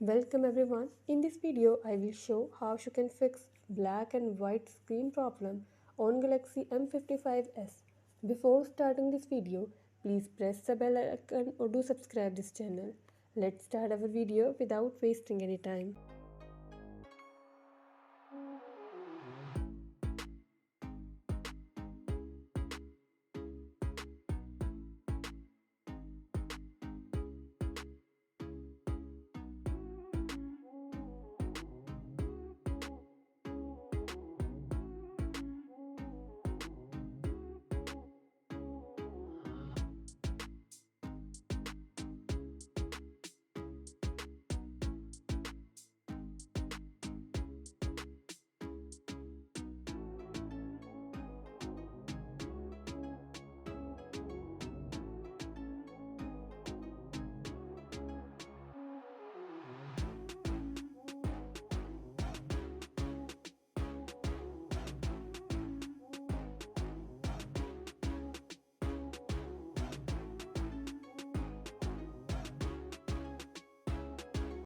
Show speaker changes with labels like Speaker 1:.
Speaker 1: Welcome everyone. In this video, I will show how you can fix black and white screen problem on Galaxy M55s. Before starting this video, please press the bell icon or do subscribe this channel. Let's start our video without wasting any time.